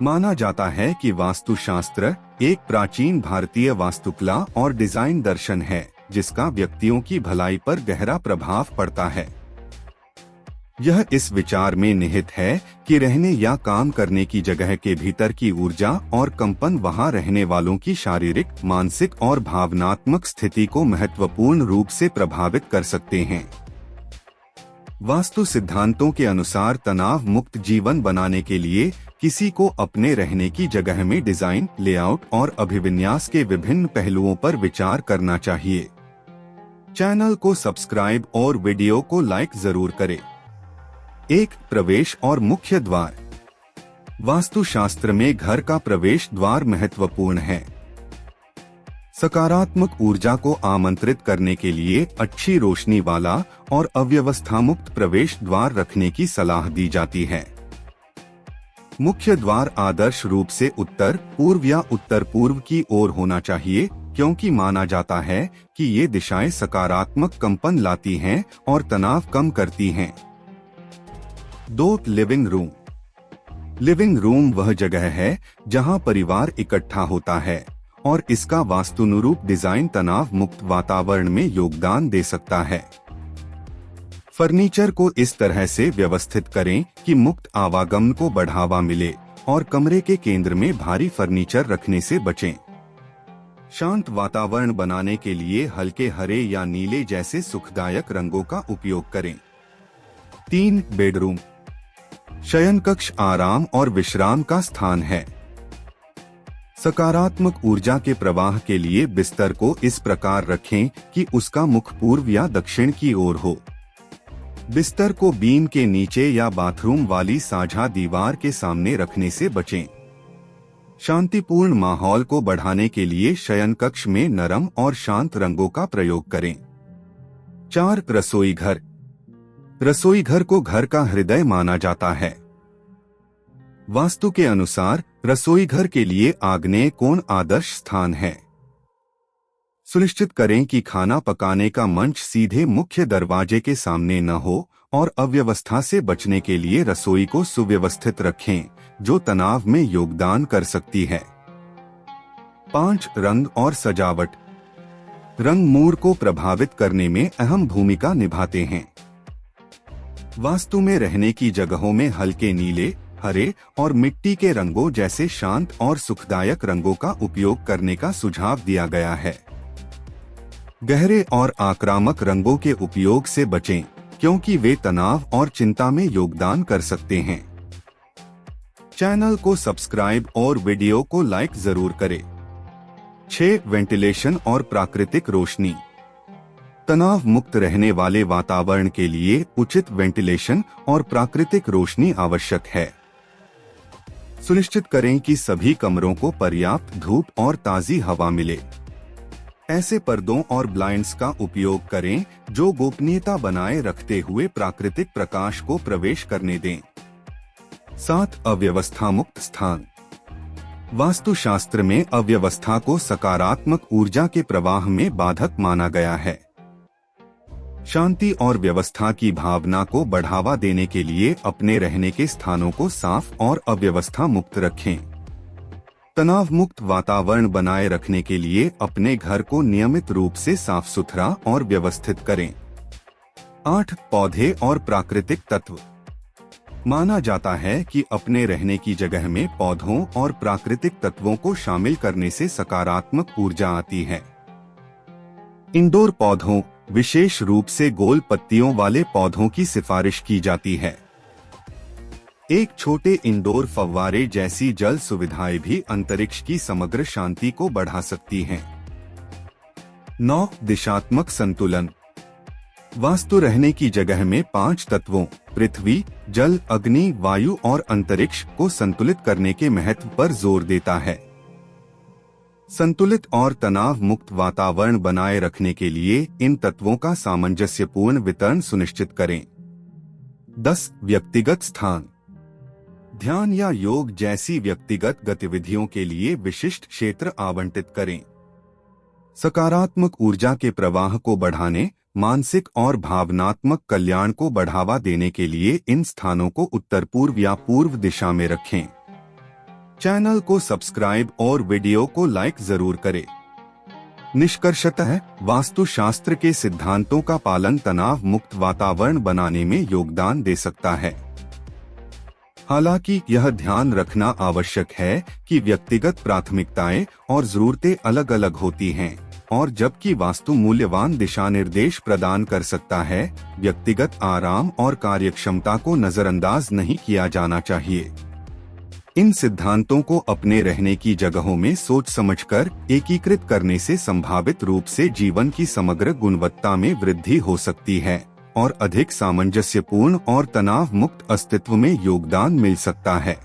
माना जाता है कि वास्तुशास्त्र एक प्राचीन भारतीय वास्तुकला और डिजाइन दर्शन है जिसका व्यक्तियों की भलाई पर गहरा प्रभाव पड़ता है। यह इस विचार में निहित है कि रहने या काम करने की जगह के भीतर की ऊर्जा और कंपन वहां रहने वालों की शारीरिक, मानसिक और भावनात्मक स्थिति को महत्वपूर्ण रूप से प्रभावित कर सकते हैं। वास्तु सिद्धांतों के अनुसार तनाव मुक्त जीवन बनाने के लिए किसी को अपने रहने की जगह में डिजाइन, लेआउट और अभिविन्यास के विभिन्न पहलुओं पर विचार करना चाहिए। चैनल को सब्सक्राइब और वीडियो को लाइक जरूर करें। 1. प्रवेश और मुख्य द्वार। वास्तुशास्त्र में घर का प्रवेश द्वार महत्वपूर्ण है। सकारात्मक ऊर्जा को आमंत्रित करने के लिए अच्छी रोशनी वाला और अव्यवस्था मुक्त प्रवेश द्वार रखने की सलाह दी जाती है। मुख्य द्वार आदर्श रूप से उत्तर, पूर्व या उत्तर पूर्व की ओर होना चाहिए क्योंकि माना जाता है कि ये दिशाएं सकारात्मक कंपन लाती हैं और तनाव कम करती हैं। 2. Living room. लिविंग रूम वह जगह है जहां परिवार इकट्ठा होता है और इसका वास्तुनुरूप डिजाइन तनाव मुक्त वातावरण में योगदान दे सकता है। फर्नीचर को इस तरह से व्यवस्थित करें कि मुक्त आवागमन को बढ़ावा मिले और कमरे के केंद्र में भारी फर्नीचर रखने से बचें। शांत वातावरण बनाने के लिए हल्के हरे या नीले जैसे सुखदायक रंगों का उपयोग करें। 3. बेडरूम। शयन कक्ष आराम और विश्राम का स्थान है। सकारात्मक ऊर्जा के प्रवाह के लिए बिस्तर को इस प्रकार रखें कि उसका मुख पूर्व या दक्षिण की ओर हो। बिस्तर को बीम के नीचे या बाथरूम वाली साझा दीवार के सामने रखने से बचें। शांतिपूर्ण माहौल को बढ़ाने के लिए शयन कक्ष में नरम और शांत रंगों का प्रयोग करें। 4. रसोई घर। रसोई घर को घर का हृदय माना जाता है। वास्तु के अनुसार रसोई घर के लिए आग्नेय कोण आदर्श स्थान है। सुनिश्चित करें कि खाना पकाने का मंच सीधे मुख्य दरवाजे के सामने न हो और अव्यवस्था से बचने के लिए रसोई को सुव्यवस्थित रखें जो तनाव में योगदान कर सकती है। 5. रंग और सजावट। रंग मूड को प्रभावित करने में अहम भूमिका निभाते हैं। वास्तु में रहने की जगहों में हल्के नीले, हरे और मिट्टी के रंगों जैसे शांत और सुखदायक रंगों का उपयोग करने का सुझाव दिया गया है। गहरे और आक्रामक रंगों के उपयोग से बचें क्योंकि वे तनाव और चिंता में योगदान कर सकते हैं। चैनल को सब्सक्राइब और वीडियो को लाइक जरूर करें। 6. वेंटिलेशन और प्राकृतिक रोशनी। तनाव मुक्त रहने वाले वातावरण के लिए उचित वेंटिलेशन और प्राकृतिक रोशनी आवश्यक है। सुनिश्चित करें कि सभी कमरों को पर्याप्त धूप और ताजी हवा मिले। ऐसे पर्दों और ब्लाइंड्स का उपयोग करें जो गोपनीयता बनाए रखते हुए प्राकृतिक प्रकाश को प्रवेश करने दें। 7. अव्यवस्था मुक्त स्थान। वास्तुशास्त्र में अव्यवस्था को सकारात्मक ऊर्जा के प्रवाह में बाधक माना गया है। शांति और व्यवस्था की भावना को बढ़ावा देने के लिए अपने रहने के स्थानों को साफ और अव्यवस्था मुक्त रखें। तनाव मुक्त वातावरण बनाए रखने के लिए अपने घर को नियमित रूप से साफ सुथरा और व्यवस्थित करें। 8. पौधे और प्राकृतिक तत्व। माना जाता है कि अपने रहने की जगह में पौधों और प्राकृतिक तत्वों को शामिल करने से सकारात्मक ऊर्जा आती है। इंडोर पौधों, विशेष रूप से गोल पत्तियों वाले पौधों की सिफारिश की जाती है। एक छोटे इंडोर फव्वारे जैसी जल सुविधाएं भी अंतरिक्ष की समग्र शांति को बढ़ा सकती हैं। 9. दिशात्मक संतुलन। वास्तु रहने की जगह में 5 तत्वों पृथ्वी, जल, अग्नि, वायु और अंतरिक्ष को संतुलित करने के महत्व पर जोर देता है। संतुलित और तनाव मुक्त वातावरण बनाए रखने के लिए इन तत्वों का सामंजस्यपूर्ण वितरण सुनिश्चित करें। 10. व्यक्तिगत स्थान। ध्यान या योग जैसी व्यक्तिगत गतिविधियों के लिए विशिष्ट क्षेत्र आवंटित करें। सकारात्मक ऊर्जा के प्रवाह को बढ़ाने, मानसिक और भावनात्मक कल्याण को बढ़ावा देने के लिए इन स्थानों को उत्तर पूर्व या पूर्व दिशा में रखें। चैनल को सब्सक्राइब और वीडियो को लाइक जरूर करें। निष्कर्षतः वास्तुशास्त्र के सिद्धांतों का पालन तनाव मुक्त वातावरण बनाने में योगदान दे सकता है। हालांकि यह ध्यान रखना आवश्यक है कि व्यक्तिगत प्राथमिकताएं और जरूरतें अलग अलग होती हैं, और जबकि वास्तु मूल्यवान दिशा निर्देश प्रदान कर सकता है, व्यक्तिगत आराम और कार्यक्षमता को नजरअंदाज नहीं किया जाना चाहिए। इन सिद्धांतों को अपने रहने की जगहों में सोच समझकर एकीकृत करने से संभावित रूप से जीवन की समग्र गुणवत्ता में वृद्धि हो सकती है और अधिक सामंजस्यपूर्ण और तनाव मुक्त अस्तित्व में योगदान मिल सकता है।